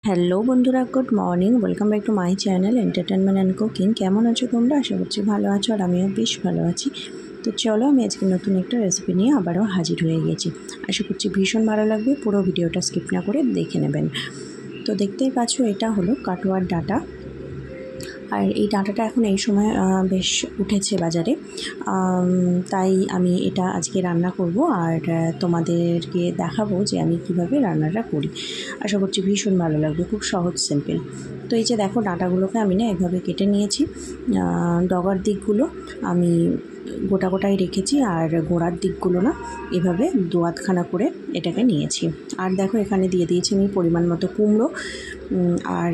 Hello বন্ধুরা, good morning. Welcome back to my channel entertainment and cooking. কেমন আছো তোমরা? আশা করছি ভালো আছো, আর আমিও বেশ ভালো আছি। তো চলো, আমি আজকে নতুন একটা রেসিপি নিয়ে আবারও হাজির হয়ে গেছি। আশা করছি ভীষণ ভালো লাগবে, পুরো ভিডিওটা স্কিপ না করে দেখে নেবেন। তো দেখতেই পাচ্ছ, এটা হলো কাটোয়ার ডাঁটা। আর এই ডাঁটাটা এখন এই সময় বেশ উঠেছে বাজারে, তাই আমি এটা আজকে রান্না করব আর তোমাদেরকে দেখাবো যে আমি কিভাবে রান্নাটা করি। আশা করছি ভীষণ ভালো লাগবে, খুব সহজ সিম্পল। তো এই যে দেখো, ডাঁটাগুলোকে আমি না এভাবে কেটে নিয়েছি। ডগার দিকগুলো আমি গোটা গোটাই রেখেছি, আর গোড়ার দিকগুলো না এভাবে দোয়াতখানা করে এটাকে নিয়েছি। আর দেখো, এখানে দিয়ে দিয়েছি আমি পরিমাণ মতো কুমড়ো, আর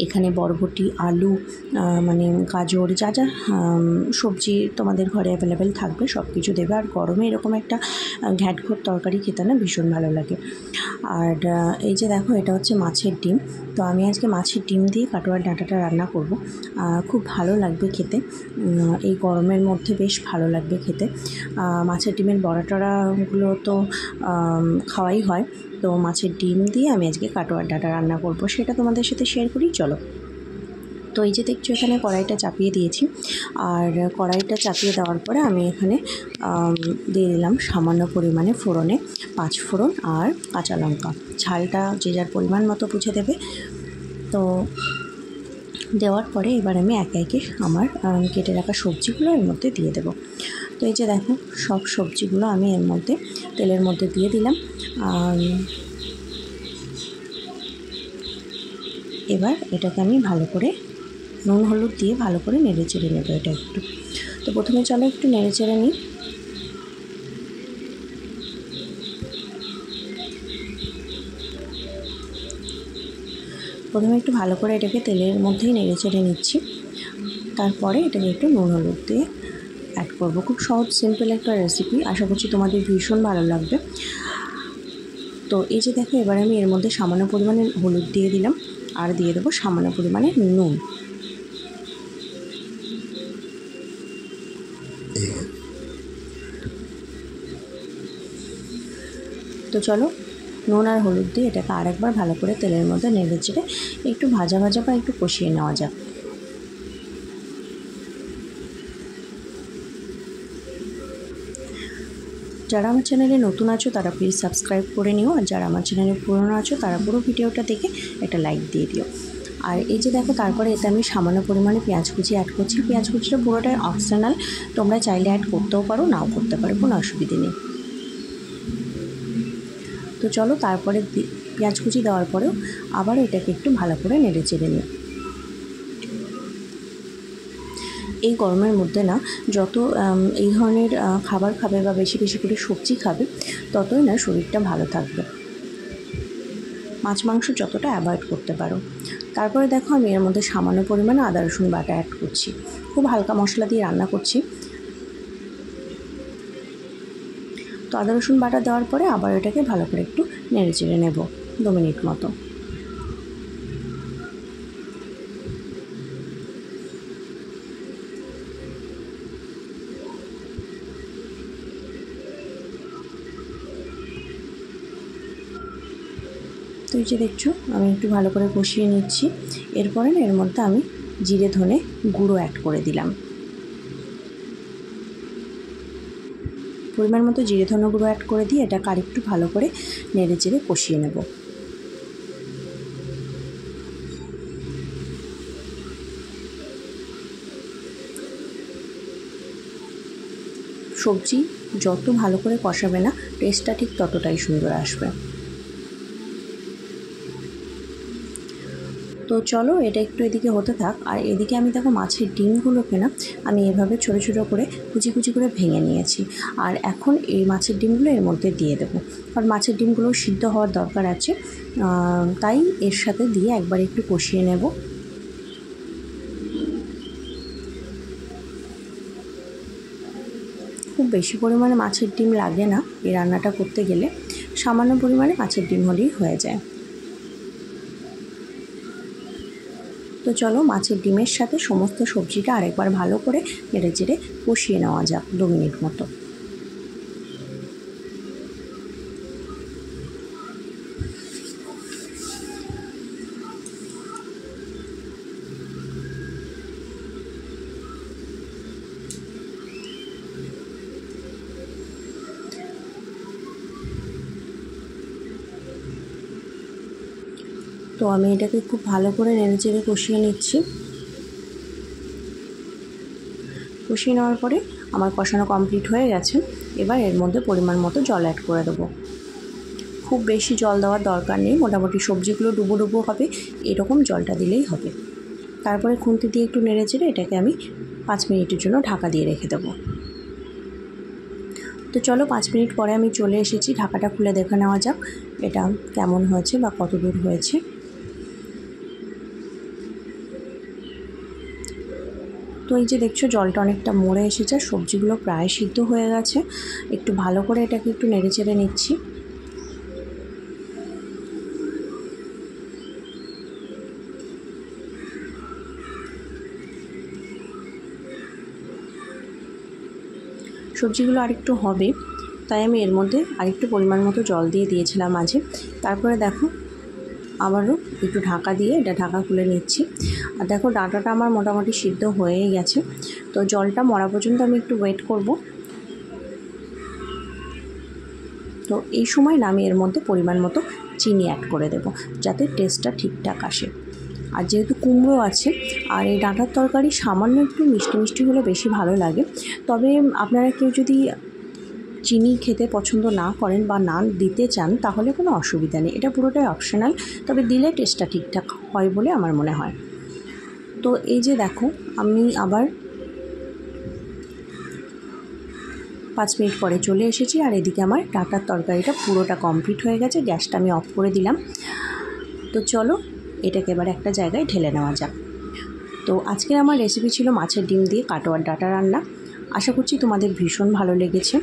এখানে বরবটি, আলু, মানে গাজর, যা যা সবজি তোমাদের ঘরে অ্যাভেলেবেল থাকবে সব কিছু দেবে। আর গরমে এরকম একটা ঘ্যাটঘোট তরকারি খেতে না ভীষণ ভালো লাগে। আর এই যে দেখো, এটা হচ্ছে মাছের ডিম। তো আমি আজকে মাছের ডিম দিয়ে কাটোয়ার ডাঁটাটা রান্না করব। খুব ভালো লাগবে খেতে, এই গরমের মধ্যে বেশ ভালো লাগবে খেতে। মাছের ডিমের বড়া টড়াগুলো তো খাওয়াই হয়, তো মাছের ডিম দিয়ে আমি আজকে কাটোয়ার ডাঁটা রান্না করব, সেটা তোমাদের সাথে শেয়ার করি। চলো। তো এই যে দেখছো, এখানে কড়াইটা চাপিয়ে দিয়েছি, আর কড়াইটা চাপিয়ে দেওয়ার পরে আমি এখানে দিয়ে দিলাম সামান্য পরিমাণে ফোড়নে 5 ফোড়ন আর কাঁচা লঙ্কা। ঝালটা যে যার পরিমাণ মতো বুঝে দেবে। তো দেওয়ার পরে এবার আমি একে একে আমার কেটে রাখা সবজিগুলো এর মধ্যে দিয়ে দেব। তো এই যে দেখো, সব সবজিগুলো আমি এর মধ্যে তেলের মধ্যে দিয়ে দিলাম। এবার এটাকে আমি ভালো করে নুন হলুদ দিয়ে ভালো করে নেড়ে চেড়ে নেব এটা একটু। তো প্রথমে চলো একটু নেড়ে চেড়ে নিই। প্রথমে একটু ভালো করে এটাকে তেলের মধ্যেই নেড়ে চেড়ে নিচ্ছি, তারপরে এটাকে একটু নুন হলুদ দিয়ে অ্যাড করব। খুব সহজ সিম্পল একটা রেসিপি, আশা করছি তোমাদের ভীষণ ভালো লাগবে। তো এই যে দেখো, এবার আমি এর মধ্যে সামান্য পরিমাণে হলুদ দিয়ে দিলাম, আর দিয়ে দেবো সামান্য পরিমাণে নুন। তো চলো, নুন আর হলুদ দিয়ে এটাকে আরেকবার ভালো করে তেলের মধ্যে নেড়ে চেড়ে একটু ভাজা ভাজা বা একটু কষিয়ে নেওয়া যাক। যারা আমার চ্যানেলে নতুন আছো তারা প্লিজ সাবস্ক্রাইব করে নিও, আর যারা আমার চ্যানেলে পুরনো আছো তারা পুরো ভিডিওটা দেখে একটা লাইক দিয়ে দিও। আর এই যে দেখো, তারপরে এতে আমি সামান্য পরিমাণে পেঁয়াজ কুচি অ্যাড করছি। পেঁয়াজ কুচিটা পুরোটাই অপশনাল, তোমরা চাইলে অ্যাড করতেও পারো, নাও করতে পারো, কোনো অসুবিধে নেই। তো চলো, তারপরে পেঁয়াজ কুচি দেওয়ার পরেও আবার এটাকে একটু ভালো করে নেড়ে চেড়ে নিই। এই গরমের মধ্যে না যত এই ধরনের খাবার খাবে বা বেশি বেশি করে সবজি খাবে, ততই না শরীরটা ভালো থাকবে। মাছ মাংস যতটা অ্যাভয়েড করতে পারো। তারপরে দেখো, আমি এর মধ্যে সামান্য পরিমাণে আদা রসুন বাটা অ্যাড করছি। খুব হালকা মশলা দিয়ে রান্না করছি। তো আদা রসুন বাটা দেওয়ার পরে আবার এটাকে ভালো করে একটু নেড়ে চেড়ে নেব 2 মিনিট মতো। তো এই যে দেখছো, আমি একটু ভালো করে কষিয়ে নিচ্ছি। এরপরে না এর মধ্যে আমি জিরে ধনে গুঁড়ো অ্যাড করে দিলাম। পরিমাণ মতো জিরে ধনে গুঁড়ো অ্যাড করে দিয়ে এটাকে আরেকটু ভালো করে নেড়ে চেড়ে কষিয়ে নেব। সবজি যত ভালো করে কষাবে না, টেস্টটা ঠিক ততটাই সুন্দর আসবে। তো চলো, এটা একটু এদিকে হতে থাক। আর এদিকে আমি দেখো, মাছের ডিমগুলোকে না আমি এভাবে ছোটো ছোটো করে কুচি কুচি করে ভেঙে নিয়েছি। আর এখন এই মাছের ডিমগুলো এর মধ্যে দিয়ে দেবো, কারণ মাছের ডিমগুলো সিদ্ধ হওয়ার দরকার আছে, তাই এর সাথে দিয়ে একবার একটু কষিয়ে নেব। খুব বেশি পরিমাণে মাছের ডিম লাগে না এই রান্নাটা করতে গেলে, সামান্য পরিমাণে মাছের ডিম হলেই হয়ে যায়। তো চলো, মাছের ডিমের সাথে সমস্ত সবজিটা আরেকবার ভালো করে নেড়ে চেড়ে কষিয়ে নেওয়া যাক 2 মিনিট মতো। তো আমি এটাকে খুব ভালো করে নেড়েচেড়ে কষিয়ে নিচ্ছি। কষিয়ে নেওয়ার পরে আমার কষানো কমপ্লিট হয়ে গেছে। এবার এর মধ্যে পরিমাণ মতো জল অ্যাড করে দেবো। খুব বেশি জল দেওয়ার দরকার নেই, মোটামুটি সবজিগুলো ডুবো ডুবো হবে এরকম জলটা দিলেই হবে। তারপরে খুন্তি দিয়ে একটু নেড়েচেড়ে এটাকে আমি 5 মিনিটের জন্য ঢাকা দিয়ে রেখে দেবো। তো চলো 5 মিনিট পরে আমি চলে এসেছি। ঢাকাটা খুলে দেখে নেওয়া যাক এটা কেমন হয়েছে বা কত দূর হয়েছে। তো এই যে দেখছো জলটা অনেকটা মরে এসেছে, সবজিগুলো প্রায় সিদ্ধ হয়ে গেছে। একটু ভালো করে এটাকে একটু নেড়েচেড়ে নিচ্ছি। সবজিগুলো আরেকটু হবে, তাই আমি এর মধ্যে আরেকটু পরিমাণ মতো জল দিয়ে দিয়েছিলাম মাঝে। তারপরে দেখো আবারও একটু ঢাকা দিয়ে এটা ঢাকা খুলে নিচ্ছি। আর দেখো ডাঁটাটা আমার মোটামুটি সিদ্ধ হয়েই গেছে। তো জলটা মরা পর্যন্ত আমি একটু ওয়েট করব। তো এই সময় না আমি এর মধ্যে পরিমাণ মতো চিনি অ্যাড করে দেব, যাতে টেস্টটা ঠিকঠাক আসে। আর যেহেতু কুমড়ো আছে আর এই ডাঁটার তরকারি সামান্য একটু মিষ্টি মিষ্টি হলে বেশি ভালো লাগে। তবে আপনারা কেউ যদি চিনি খেতে পছন্দ না করেন বা না দিতে চান তাহলে কোনো অসুবিধা নেই, এটা পুরোটাই অপশনাল। তবে দিলে টেস্টটা ঠিকঠাক হয় বলে আমার মনে হয়। তো এই যে দেখো আমি আবার 5 মিনিট পরে চলে এসেছি। আর এদিকে আমার ডাঁটার তরকারিটা পুরোটা কমপ্লিট হয়ে গেছে। গ্যাসটা আমি অফ করে দিলাম। তো চলো এটাকে এবার একটা জায়গায় ঢেলে নেওয়া যাক। তো আজকের আমার রেসিপি ছিল মাছের ডিম দিয়ে কাটোয়ার ডাঁটা রান্না। আশা করছি তোমাদের ভীষণ ভালো লেগেছে।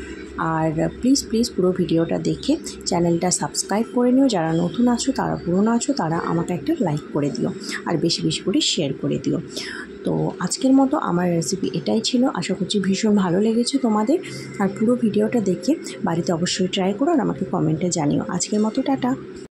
আর প্লিজ পুরো ভিডিওটা দেখে চ্যানেলটা সাবস্ক্রাইব করে নিও। যারা নতুন আছো, তারা পুরনো আছো, তারা আমাকে একটা লাইক করে দিও আর বেশি বেশি করে শেয়ার করে দিও। তো আজকের মতো আমার রেসিপি এটাই ছিল। আশা করছি ভীষণ ভালো লেগেছে তোমাদের। আর পুরো ভিডিওটা দেখে বাড়িতে অবশ্যই ট্রাই করো আর আমাকে কমেন্টে জানিও। আজকের মতো টাটা।